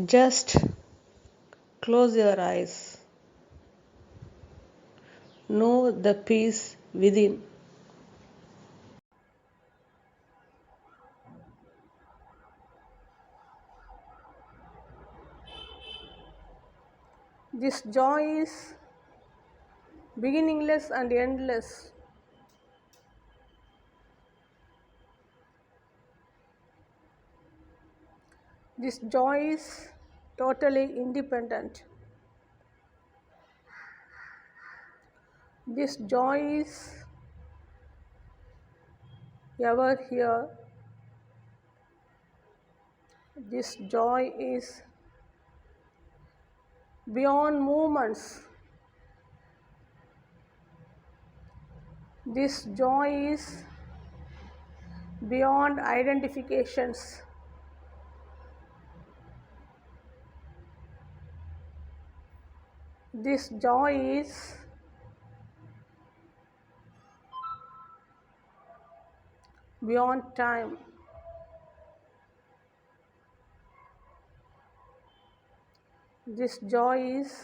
Just close your eyes. Know the peace within. This joy is beginningless and endless. This joy is totally independent. This joy is ever here. This joy is beyond movements. This joy is beyond identifications. This joy is beyond time. This joy is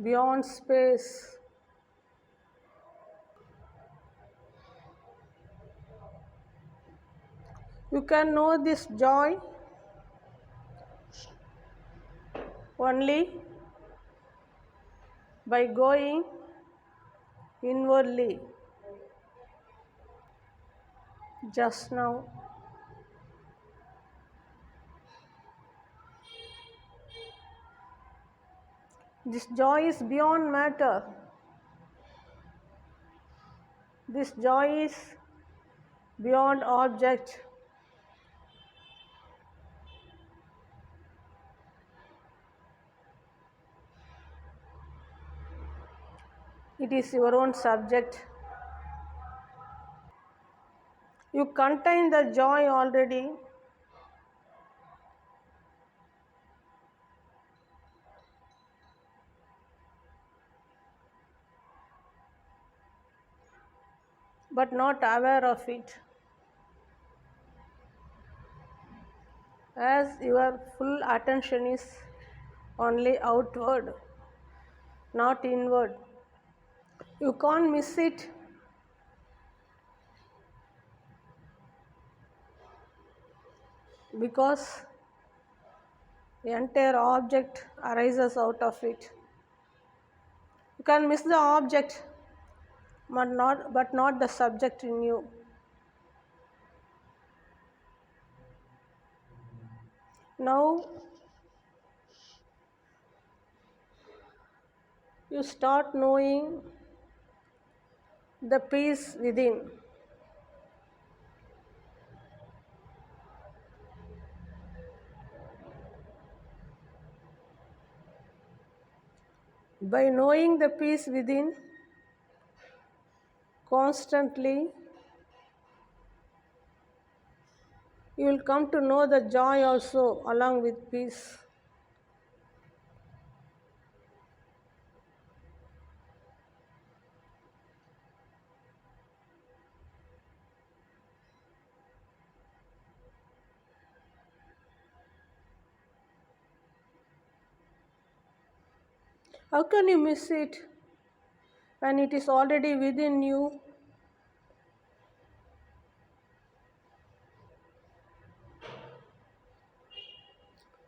beyond space. You can know this joy only by going inwardly. Just now, this joy is beyond matter. This joy is beyond object. It is your own subject. You contain the joy already. But not aware of it. As your full attention is only outward, not inward. You can't miss it. Because the entire object arises out of it. You can miss the object, but not the subject in you. Now you start knowing the peace within. By knowing the peace within constantly, you will come to know the joy also along with peace. How can you miss it when it is already within you?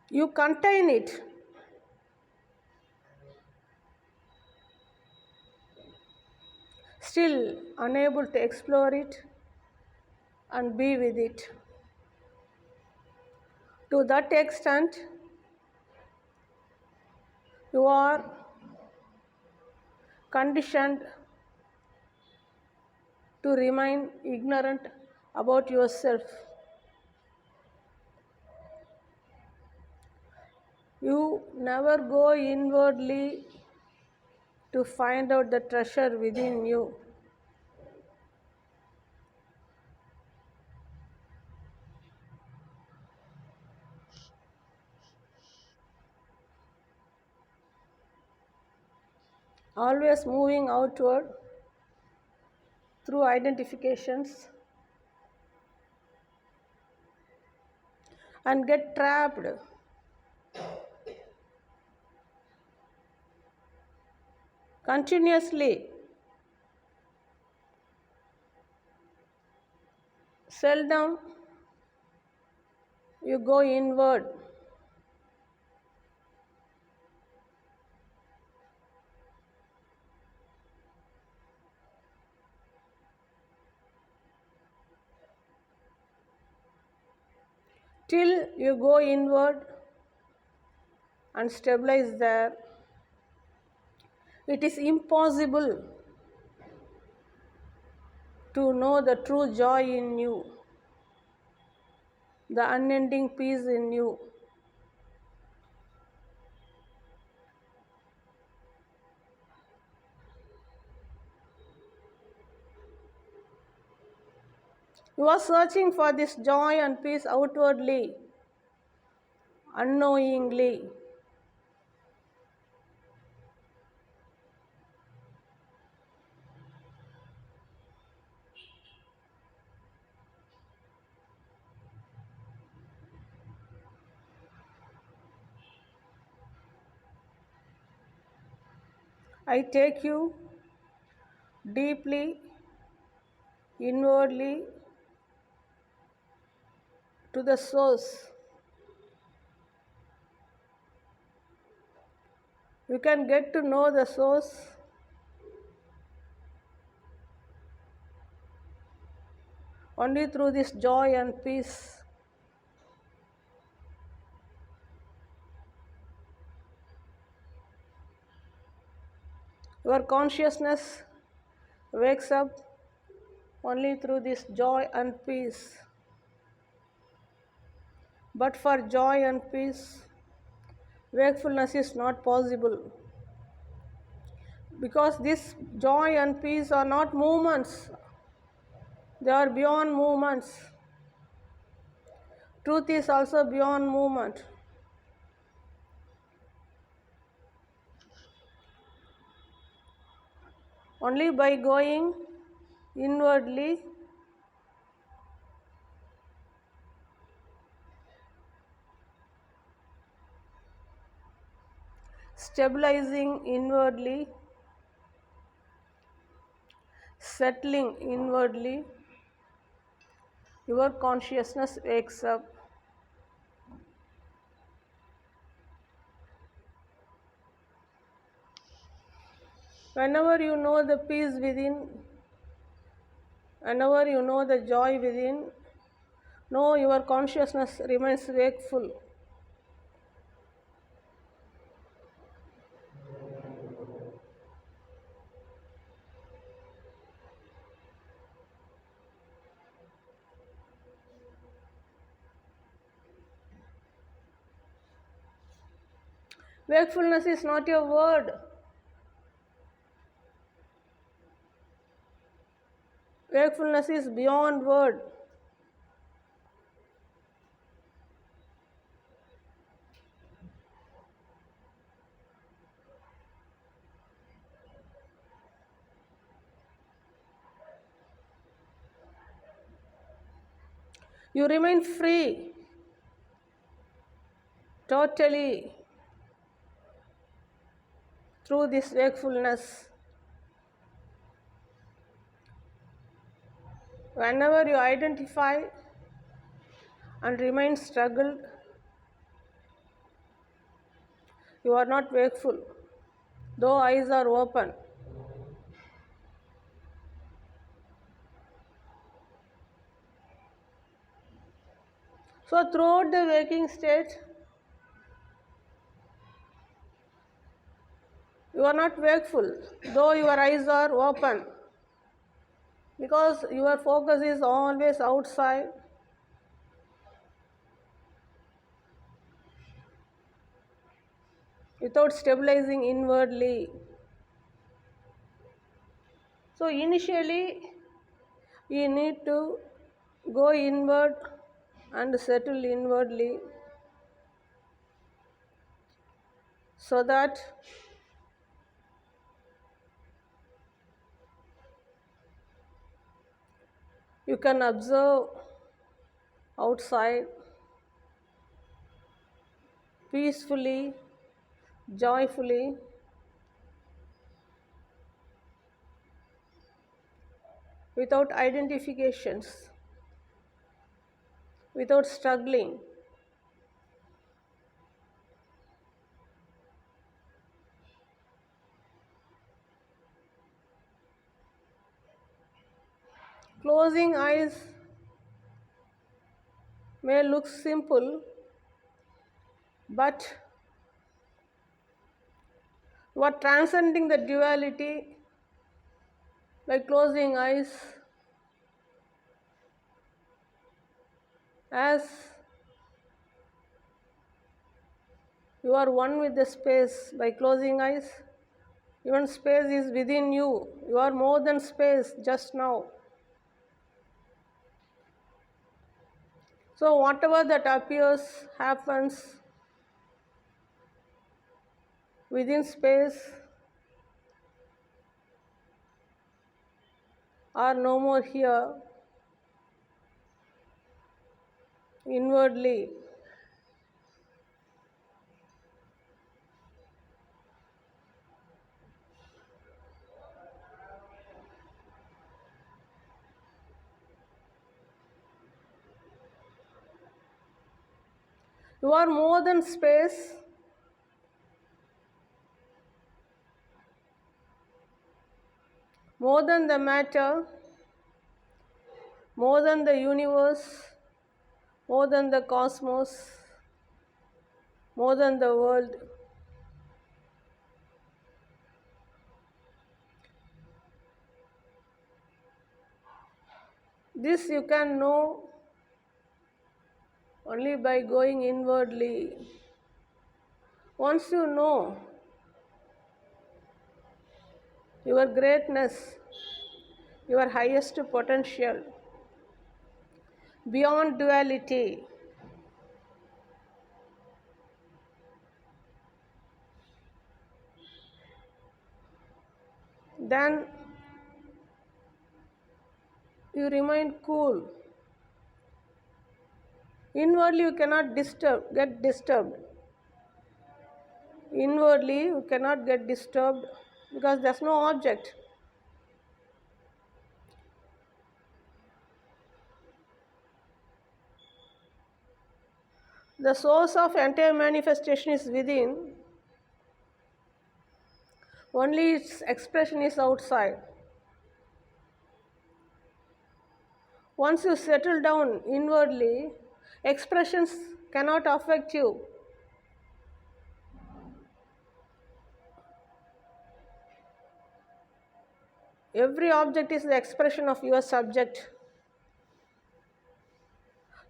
You contain it. Still unable to explore it and be with it. To that extent, you are conditioned to remain ignorant about yourself. You never go inwardly to find out the treasure within you. Always moving outward through identifications and get trapped continuously. Seldom you go inward. Till you go inward and stabilize there, it is impossible to know the true joy in you, the unending peace in you. You are searching for this joy and peace outwardly, unknowingly. I take you deeply, inwardly to the source. You can get to know the source only through this joy and peace. Your consciousness wakes up only through this joy and peace. But for joy and peace, wakefulness is not possible. Because this joy and peace are not movements, they are beyond movements. Truth is also beyond movement. Only by going inwardly, stabilizing inwardly, settling inwardly, your consciousness wakes up. Whenever you know the peace within, whenever you know the joy within, know your consciousness remains wakeful. Wakefulness is not a word. Wakefulness is beyond word. You remain free, totally, through this wakefulness. Whenever you identify and remain struggled, you are not wakeful, though eyes are open. So throughout the waking state, you are not wakeful, though your eyes are open, because your focus is always outside. Without stabilizing inwardly. So initially, you need to go inward and settle inwardly so that you can observe outside peacefully, joyfully, without identifications, without struggling. Closing eyes may look simple, but you are transcending the duality by closing eyes as you are one with the space. By closing eyes, even space is within you. You are more than space just now. So, whatever that appears, happens within space are no more here inwardly. You are more than space, more than the matter, more than the universe, more than the cosmos, more than the world. This you can know only by going inwardly. Once you know your greatness, your highest potential, beyond duality, then you remain cool. Inwardly, you cannot get disturbed. Inwardly, you cannot get disturbed because there's no object. The source of entire manifestation is within, only its expression is outside. Once you settle down inwardly, expressions cannot affect you. Every object is the expression of your subject.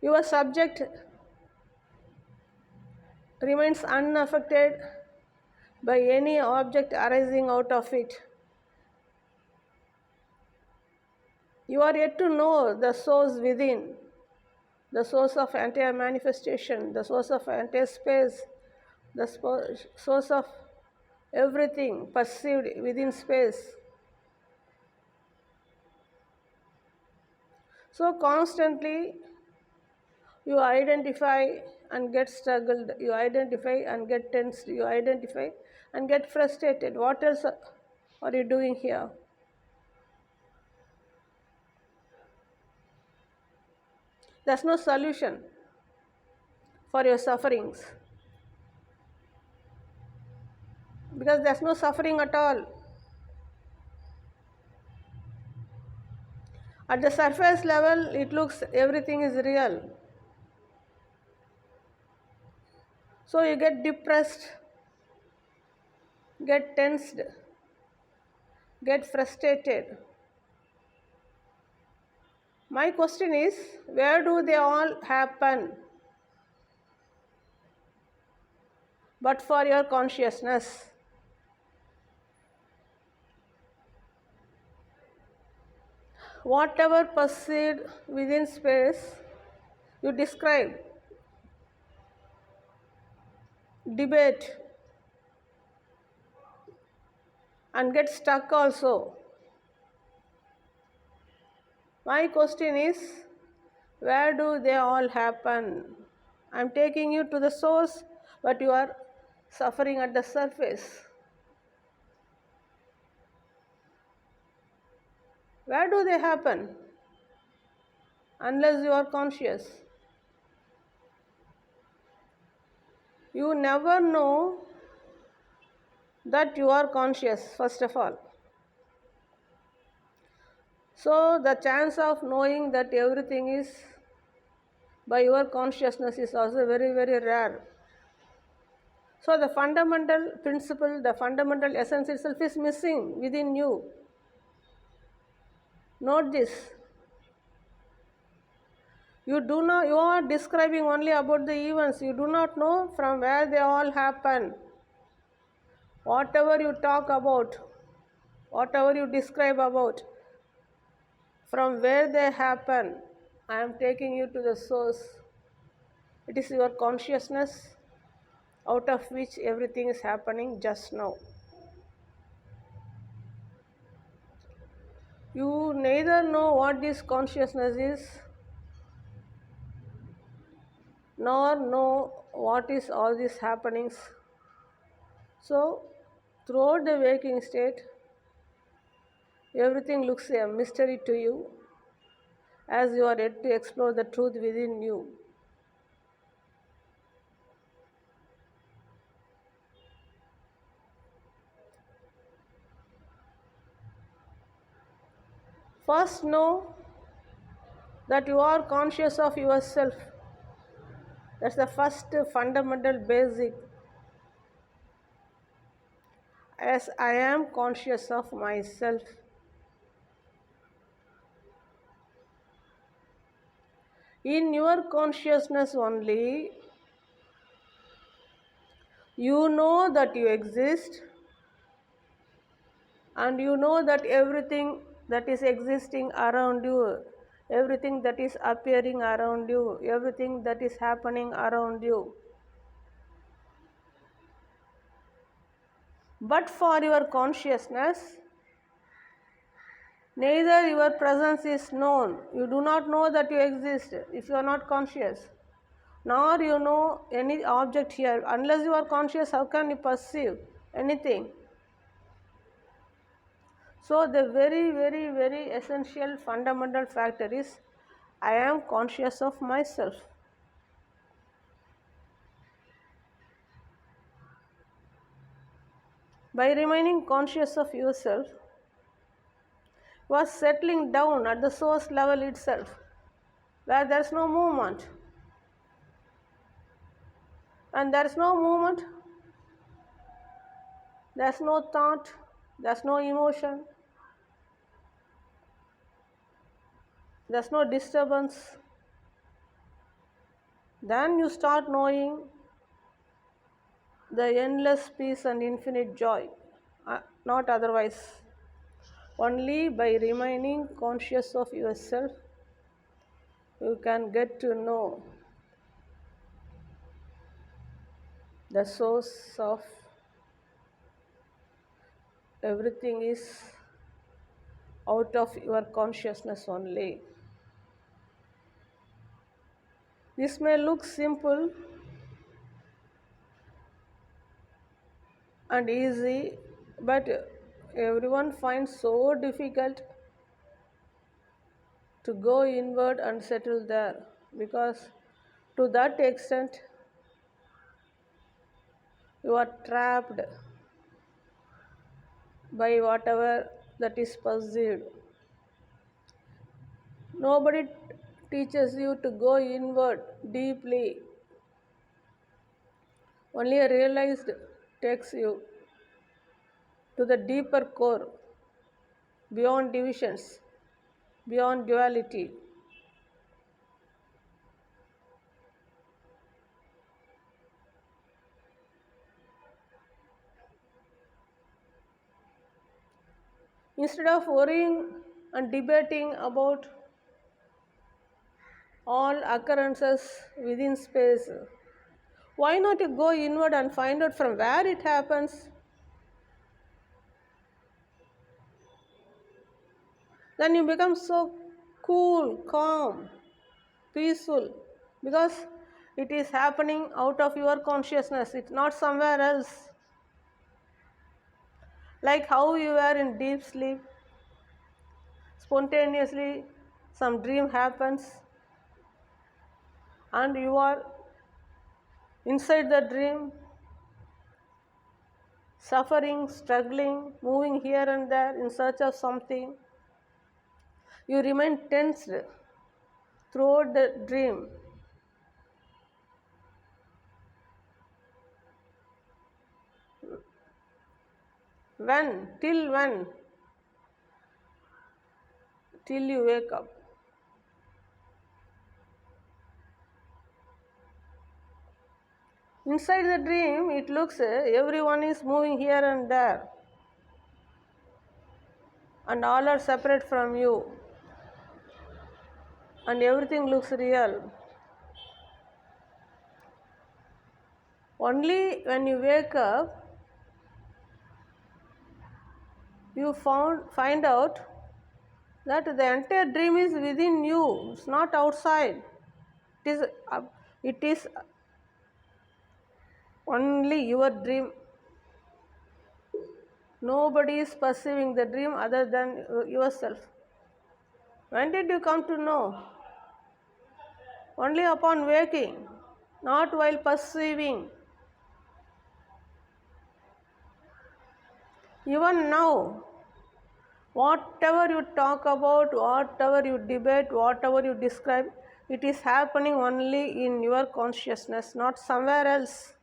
Your subject remains unaffected by any object arising out of it. You are yet to know the source within, the source of entire manifestation, the source of entire space, the source of everything perceived within space. So constantly you identify and get struggled, you identify and get tensed, you identify and get frustrated. What else are you doing here? There's no solution for your sufferings because there's no suffering at all. At the surface level, it looks everything is real. So you get depressed, get tensed, get frustrated. My question is, where do they all happen? But for your consciousness. Whatever perceived within space, you describe, debate, and get stuck also. My question is, where do they all happen? I'm taking you to the source, but you are suffering at the surface. Where do they happen? Unless you are conscious. You never know that you are conscious, first of all. So, the chance of knowing that everything is by your consciousness is also very, very rare. So, the fundamental principle, the fundamental essence itself is missing within you. Note this. You are describing only about the events. You do not know from where they all happen. Whatever you talk about, whatever you describe about, from where they happen, I am taking you to the source. It is your consciousness out of which everything is happening just now. You neither know what this consciousness is, nor know what is all these happenings. So, throughout the waking state, everything looks a mystery to you as you are yet to explore the truth within you. First, know that you are conscious of yourself. That's the first fundamental basic. As I am conscious of myself. In your consciousness only, you know that you exist, and you know that everything that is existing around you, everything that is appearing around you, everything that is happening around you. But for your consciousness, neither your presence is known. You do not know that you exist if you are not conscious. Nor you know any object here. Unless you are conscious, how can you perceive anything? So, the very, very, very essential fundamental factor is I am conscious of myself. By remaining conscious of yourself, you are settling down at the source level itself, where there is no movement. And there is no movement, there is no thought, there is no emotion, there is no disturbance. Then you start knowing the endless peace and infinite joy, not otherwise. Only by remaining conscious of yourself, you can get to know the source of everything is out of your consciousness only. This may look simple and easy, but everyone finds so difficult to go inward and settle there, because to that extent you are trapped by whatever that is perceived. Nobody teaches you to go inward deeply. Only a realized takes you to the deeper core, beyond divisions, beyond duality. Instead of worrying and debating about all occurrences within space, why not you go inward and find out from where it happens? Then you become so cool, calm, peaceful, because it is happening out of your consciousness, it's not somewhere else. Like how you are in deep sleep, spontaneously some dream happens and you are inside the dream, suffering, struggling, moving here and there in search of something. You remain tensed throughout the dream. When? Till when? Till you wake up. Inside the dream, it looks everyone is moving here and there, and all are separate from you, and everything looks real. Only when you wake up, you find out that the entire dream is within you. It's not outside. It is only your dream. Nobody is perceiving the dream other than yourself. When did you come to know? Only upon waking, not while perceiving. Even now, whatever you talk about, whatever you debate, whatever you describe, it is happening only in your consciousness, not somewhere else.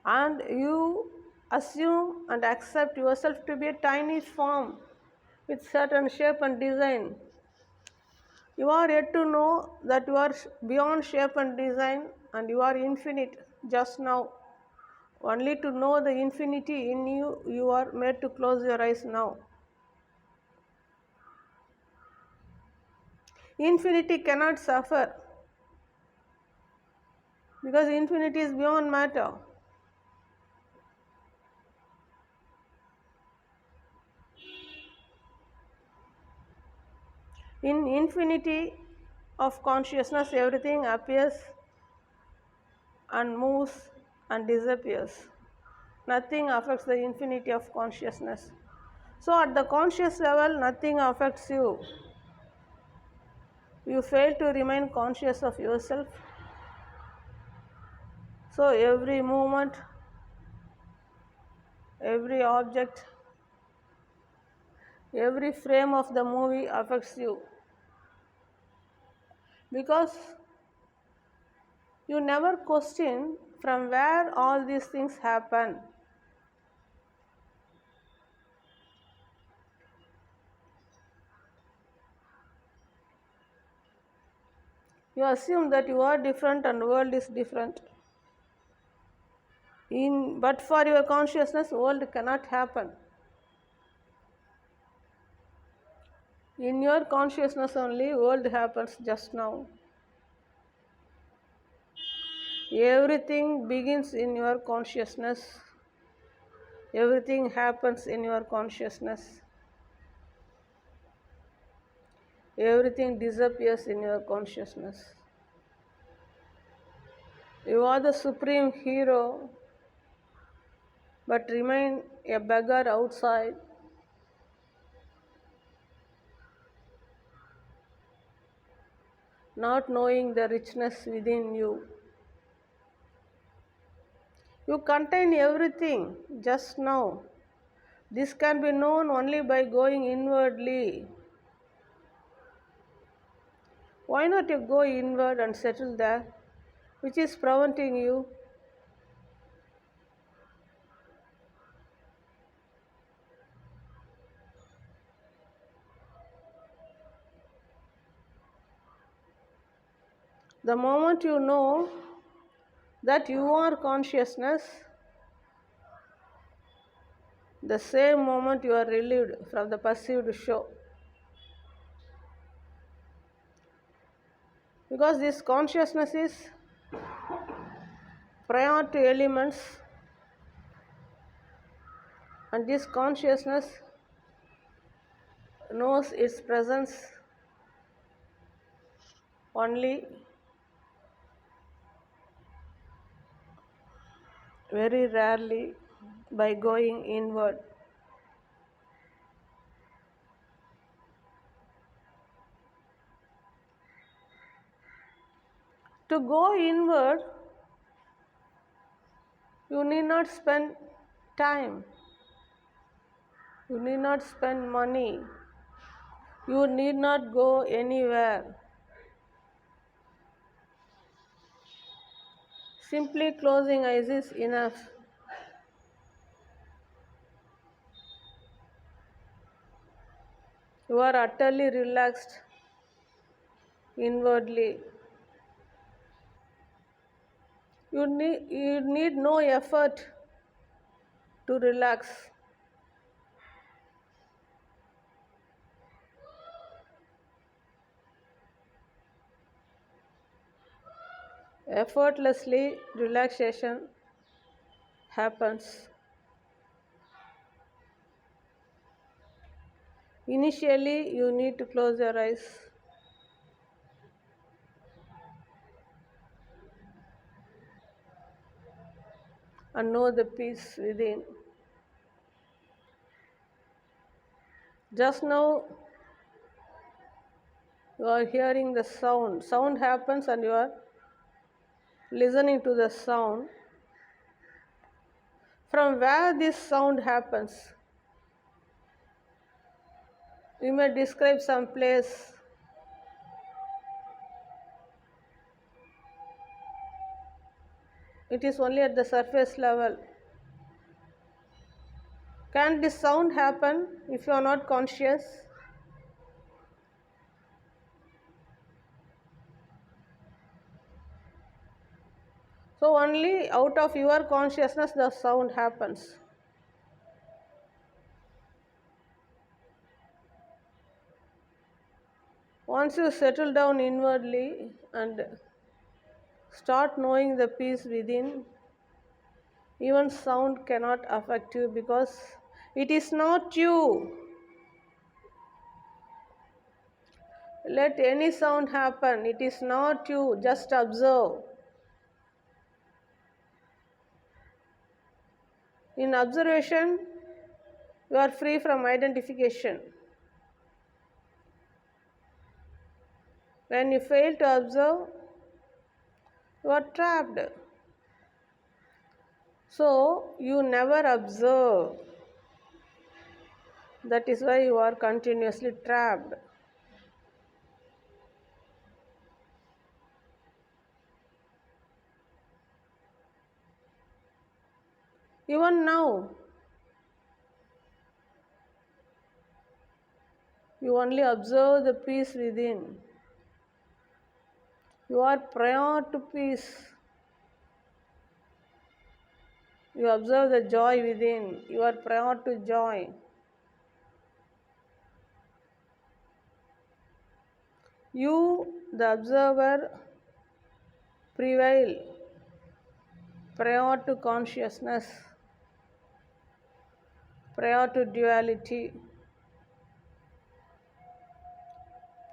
And you assume and accept yourself to be a tiny form with certain shape and design. You are yet to know that you are beyond shape and design and you are infinite just now. Only to know the infinity in you, you are made to close your eyes now. Infinity cannot suffer because infinity is beyond matter. In infinity of consciousness, everything appears and moves and disappears. Nothing affects the infinity of consciousness. So, at the conscious level, nothing affects you. You fail to remain conscious of yourself. So, every movement, every object, every frame of the movie affects you. Because you never question from where all these things happen. You assume that you are different and the world is different. But for your consciousness, world cannot happen. In your consciousness only, world happens just now. Everything begins in your consciousness. Everything happens in your consciousness. Everything disappears in your consciousness. You are the supreme hero, but remain a beggar outside. Not knowing the richness within you. You contain everything just now. This can be known only by going inwardly. Why not you go inward and settle there? Which is preventing you? The moment you know that you are consciousness, the same moment you are relieved from the perceived show. Because this consciousness is prior to elements, and this consciousness knows its presence only very rarely by going inward. To go inward, you need not spend time, you need not spend money, you need not go anywhere. Simply closing eyes is enough. You are utterly relaxed inwardly. You need no effort to relax. Effortlessly, relaxation happens. Initially, you need to close your eyes and know the peace within. Just now, you are hearing the sound. Sound happens and you are listening to the sound. From where this sound happens, you may describe some place. It is only at the surface level. Can this sound happen if you are not conscious? So only out of your consciousness the sound happens. Once you settle down inwardly and start knowing the peace within, even sound cannot affect you because it is not you. Let any sound happen, it is not you, just observe. In observation, you are free from identification. When you fail to observe, you are trapped. So, you never observe. That is why you are continuously trapped. Even now, you only observe the peace within. You are prior to peace. You observe the joy within. You are prior to joy. You, the observer, prevail prior to consciousness, prior to duality,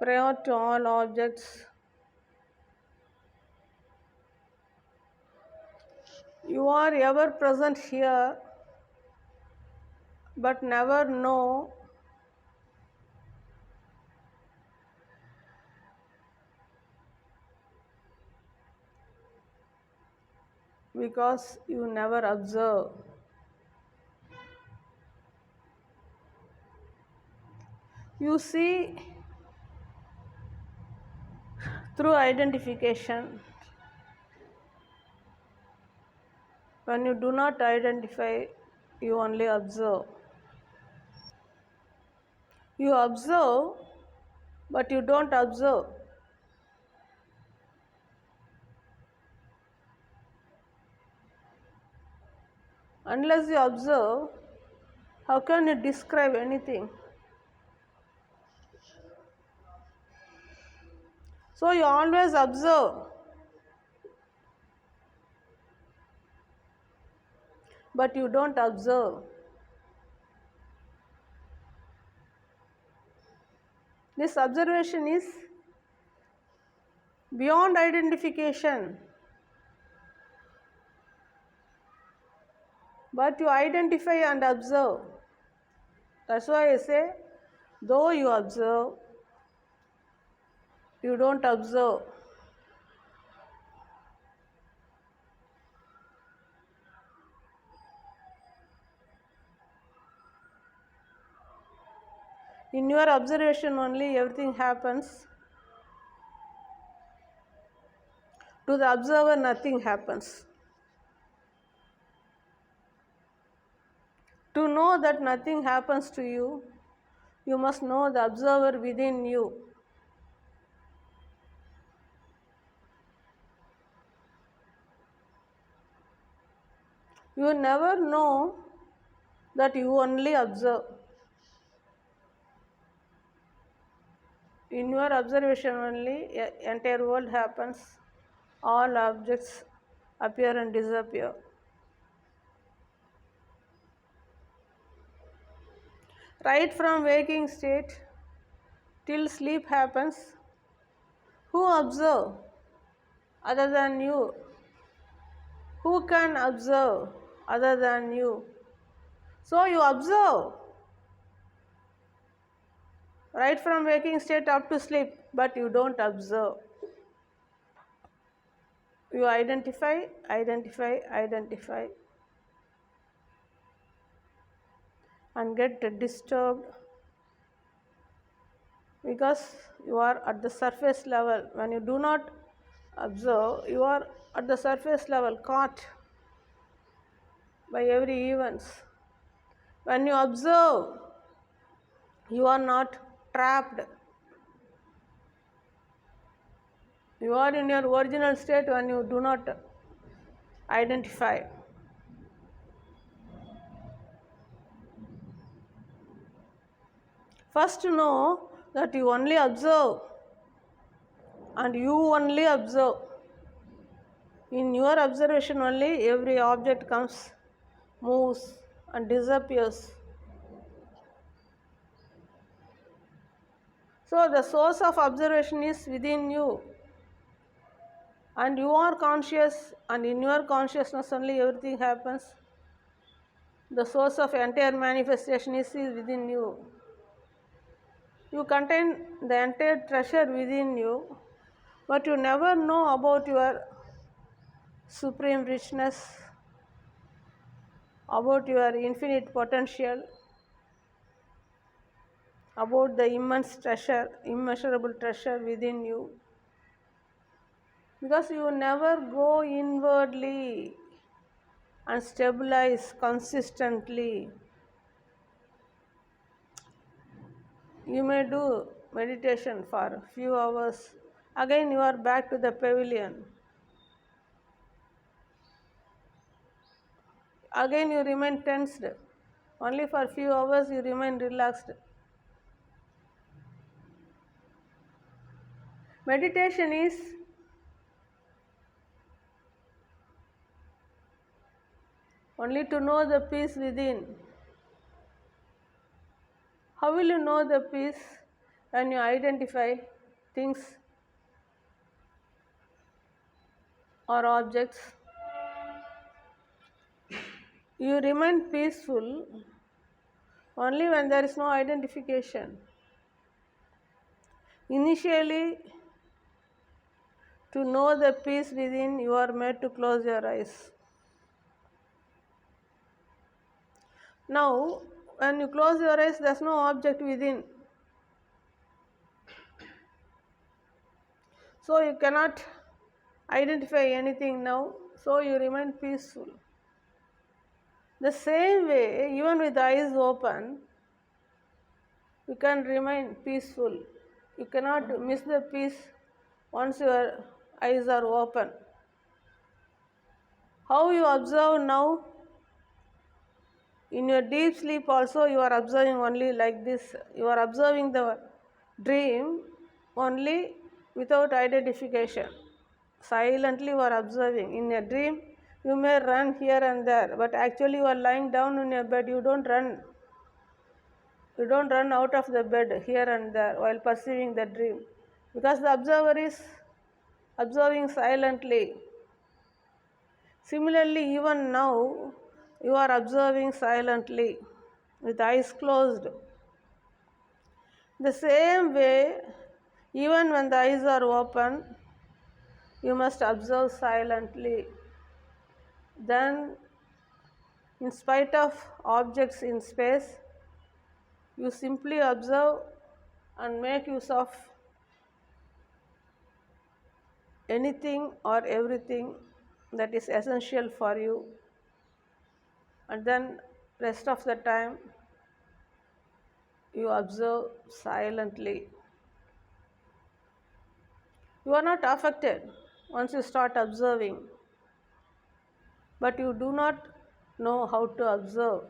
prior to all objects. You are ever present here, but never know because you never observe. You see through identification. When you do not identify, you only observe. You observe, but you don't observe. Unless you observe, how can you describe anything? So you always observe, but you don't observe. This observation is beyond identification. But you identify and observe. That's why I say, though you observe, you don't observe. In your observation only, everything happens. To the observer, nothing happens. To know that nothing happens to you, you must know the observer within you. You never know that you only observe. In your observation only, entire world happens. All objects appear and disappear. Right from waking state till sleep happens, who observe other than you? Who can observe other than you? So you observe right from waking state up to sleep, but you don't observe. You identify, identify, identify, and get disturbed because you are at the surface level. When you do not observe, you are at the surface level, caught by every events. When you observe, you are not trapped. You are in your original state when you do not identify. First know that you only observe and you only observe. In your observation only, every object comes, moves and disappears. So the source of observation is within you, and you are conscious, and in your consciousness only everything happens. The source of entire manifestation is within you. You contain the entire treasure within you, but you never know about your supreme richness, about your infinite potential, about the immense treasure, immeasurable treasure within you. Because you never go inwardly and stabilize consistently. You may do meditation for a few hours. Again, you are back to the pavilion. Again, you remain tensed. Only for a few hours, you remain relaxed. Meditation is only to know the peace within. How will you know the peace? When you identify things or objects. You remain peaceful only when there is no identification. Initially, to know the peace within, you are made to close your eyes. Now, when you close your eyes, there is no object within. So you cannot identify anything now, so you remain peaceful. The same way, even with the eyes open, you can remain peaceful. You cannot miss the peace once your eyes are open. How you observe now? In your deep sleep also you are observing only like this. You are observing the dream only without identification. Silently you are observing. In a dream you may run here and there, but actually you are lying down in your bed. You don't run. You don't run out of the bed here and there while perceiving the dream, because the observer is observing silently. Similarly, even now, you are observing silently with eyes closed. The same way, even when the eyes are open, you must observe silently. Then, in spite of objects in space, you simply observe and make use of anything or everything that is essential for you, and then rest of the time you observe silently. You are not affected once you start observing, but you do not know how to observe.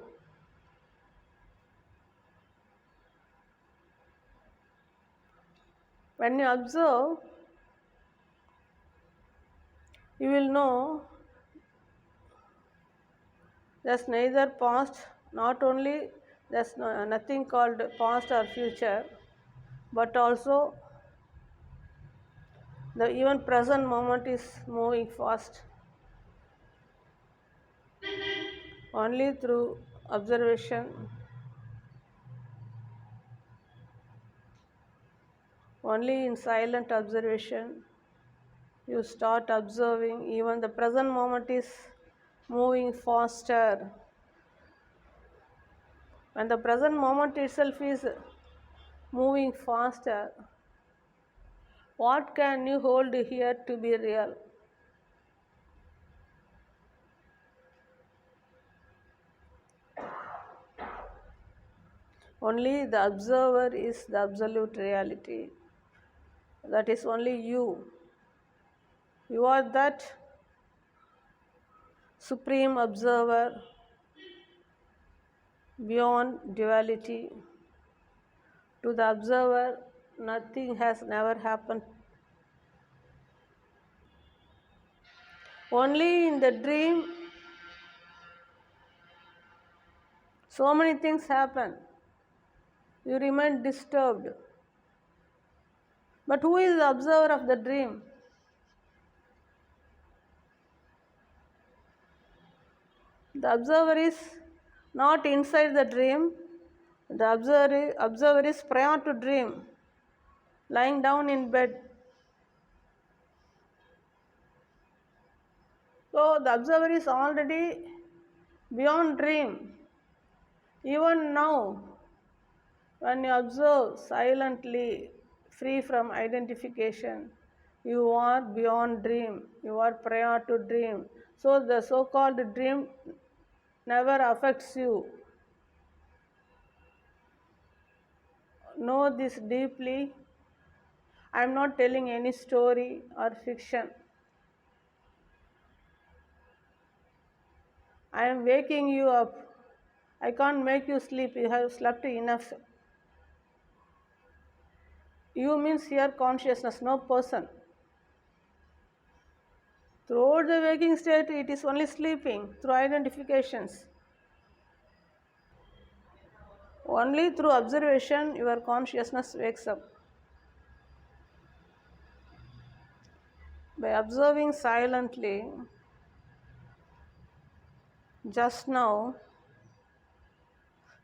When you observe, you will know there's neither past, not only there's nothing called past or future, but also the even present moment is moving fast. Only through observation, only in silent observation, you start observing even the present moment is moving faster. When the present moment itself is moving faster, what can you hold here to be real? Only the observer is the absolute reality. That is only you. You are that supreme observer beyond duality. To the observer, nothing has never happened. Only in the dream, so many things happen. You remain disturbed. But who is the observer of the dream? The observer is not inside the dream. The observer is prior to dream, lying down in bed. So the observer is already beyond dream. Even now, when you observe silently, free from identification, you are beyond dream. You are prior to dream. So the so-called dream never affects you. Know this deeply. I am not telling any story or fiction. I am waking you up. I can't make you sleep. You have slept enough. You means here consciousness, no person. Throughout the waking state, it is only sleeping through identifications. Only through observation, your consciousness wakes up. By observing silently, just now,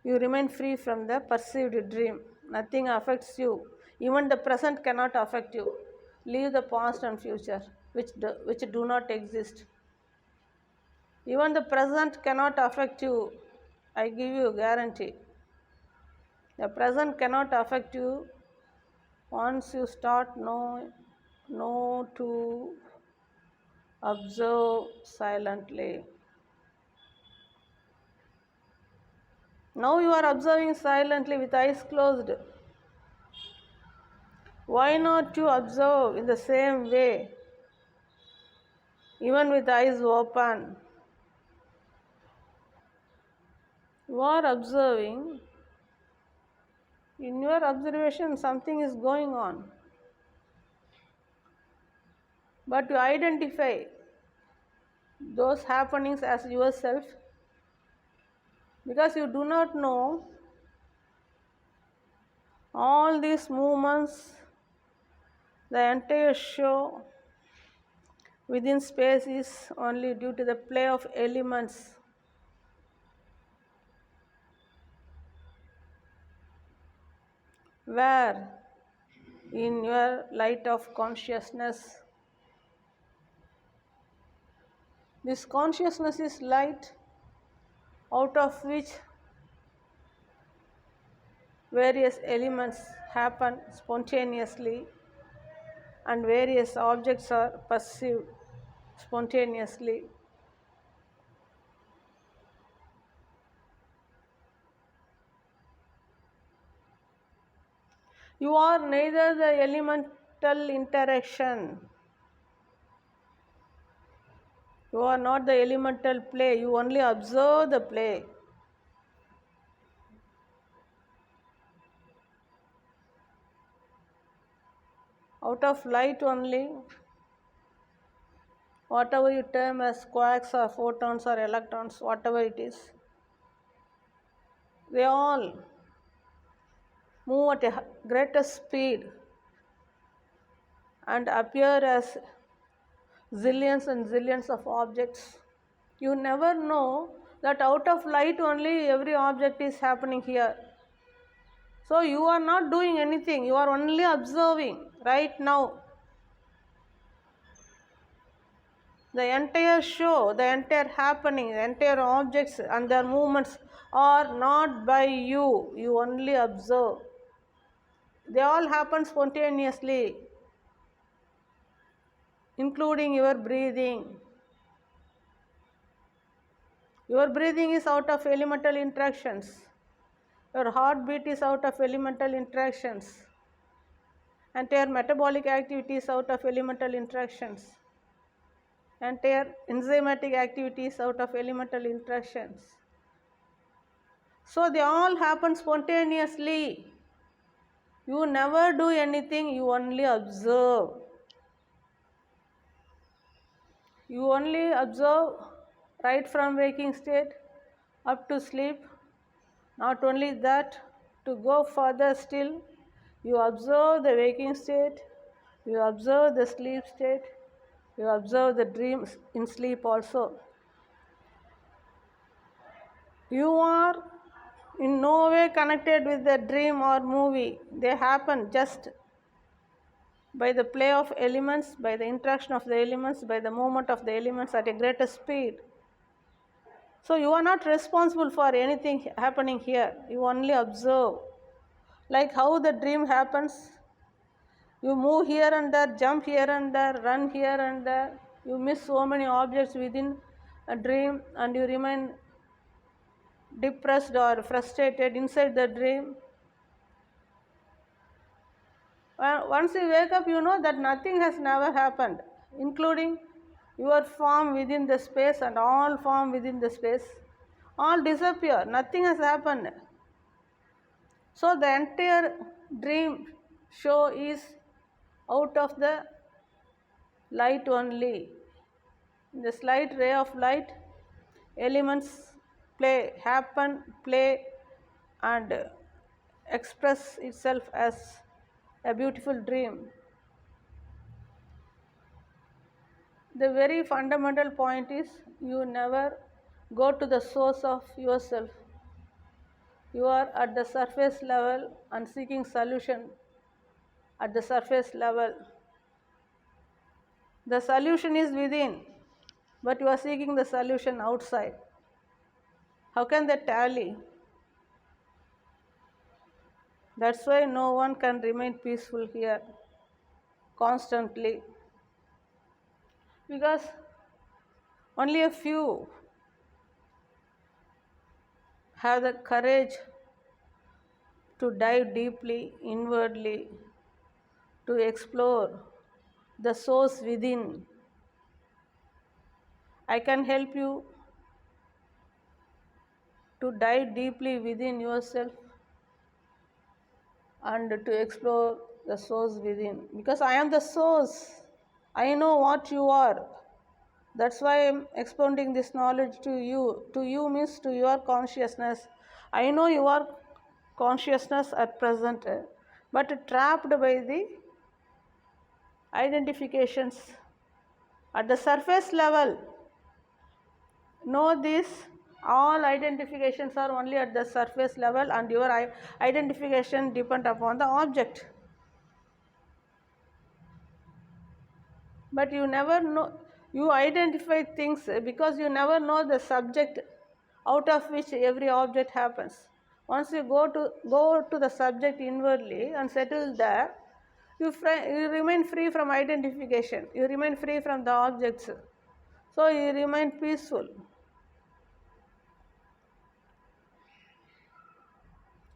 you remain free from the perceived dream. Nothing affects you. Even the present cannot affect you. Leave the past and future, which do not exist. Even the present cannot affect you. I give you a guarantee. The present cannot affect you once you start know to observe silently. Now you are observing silently with eyes closed. Why not to observe in the same way, even with eyes open? You are observing. In your observation, something is going on. But you identify those happenings as yourself because you do not know all these movements, the entire show within space is only due to the play of elements. Where in your light of consciousness, this consciousness is light out of which various elements happen spontaneously and various objects are perceived spontaneously. You are neither the elemental interaction, you are not the elemental play, you only observe the play. Out of light only, whatever you term as quarks or photons or electrons, whatever it is, they all move at a greater speed and appear as zillions and zillions of objects. You never know that out of light only every object is happening here. So you are not doing anything, you are only observing right now. The entire show, the entire happening, the entire objects and their movements are not by you, you only observe. They all happen spontaneously, including your breathing. Your breathing is out of elemental interactions. Your heartbeat is out of elemental interactions. Entire metabolic activity is out of elemental interactions. Entire enzymatic activities out of elemental interactions. So they all happen spontaneously. You never do anything, you only observe. You only observe right from waking state up to sleep. Not only that, to go further still, you observe the waking state, you observe the sleep state, you observe the dreams in sleep also. You are in no way connected with the dream or movie. They happen just by the play of elements, by the interaction of the elements, by the movement of the elements at a greater speed. So you are not responsible for anything happening here. You only observe. Like how the dream happens. You move here and there, jump here and there, run here and there. You miss so many objects within a dream and you remain depressed or frustrated inside the dream. Once you wake up, you know that nothing has never happened, including your form within the space and all form within the space. All disappear, nothing has happened. So the entire dream show is out of the light only. In the slight ray of light, elements happen, play and express itself as a beautiful dream. The very fundamental point is you never go to the source of yourself. You are at the surface level and seeking solution at the surface level. The solution is within, but you are seeking the solution outside. How can that tally? That's why no one can remain peaceful here constantly. Because only a few have the courage to dive deeply inwardly, to explore the source within. I can help you to dive deeply within yourself and to explore the source within. Because I am the source. I know what you are. That's why I am expounding this knowledge to you. To you means to your consciousness. I know your consciousness at present, but trapped by the identifications at the surface level. Know this, all identifications are only at the surface level and your identification depend upon the object. But you never know, you identify things because you never know the subject out of which every object happens. Once you go to the subject inwardly and settle there, you remain free from identification. You remain free from the objects. So you remain peaceful.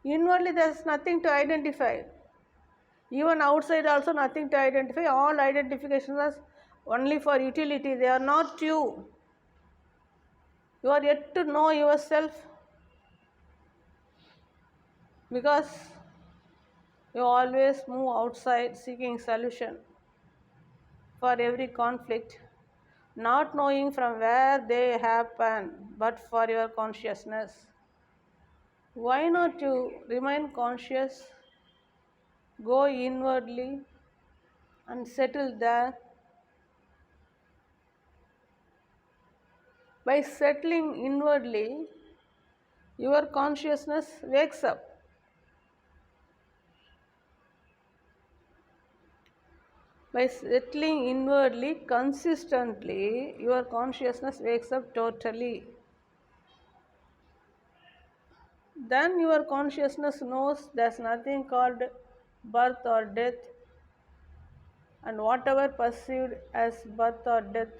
Inwardly there is nothing to identify. Even outside also nothing to identify. All identifications are only for utility. They are not you. You are yet to know yourself, because you always move outside seeking solution for every conflict, not knowing from where they happen, but for your consciousness. Why not you remain conscious, go inwardly and settle there? By settling inwardly, your consciousness wakes up. By settling inwardly consistently, your consciousness wakes up totally. Then your consciousness knows there's nothing called birth or death, and whatever perceived as birth or death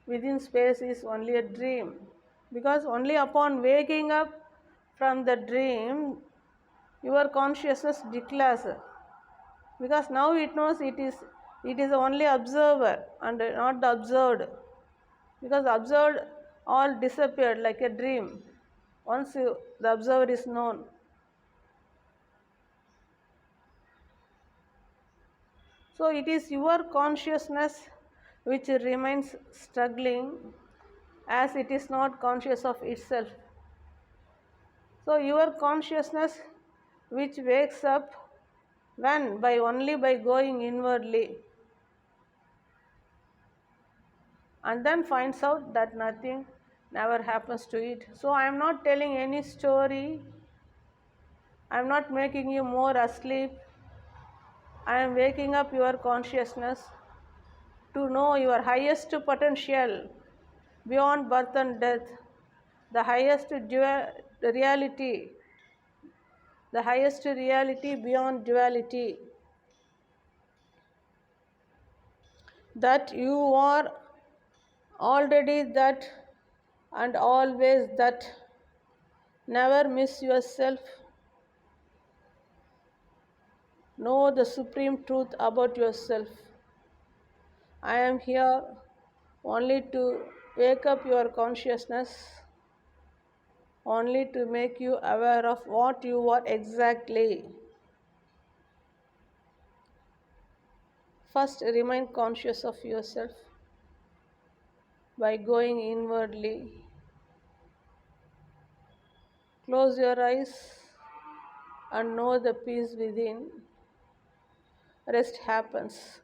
within space is only a dream. Because only upon waking up from the dream, your consciousness declares. Because now it knows it is only observer and not the observed. Because observed all disappeared like a dream once the observer is known. So it is your consciousness which remains struggling, as it is not conscious of itself. So your consciousness which wakes up when? Only by going inwardly, and then finds out that nothing never happens to it. So I am not telling any story. I am not making you more asleep. I am waking up your consciousness to know your highest potential beyond birth and death, the highest reality, the highest reality beyond duality, that you are already that and always that. Never miss yourself. Know the supreme truth about yourself. I am here only to wake up your consciousness, only to make you aware of what you are exactly. First, remain conscious of yourself by going inwardly. Close your eyes and know the peace within. Rest happens.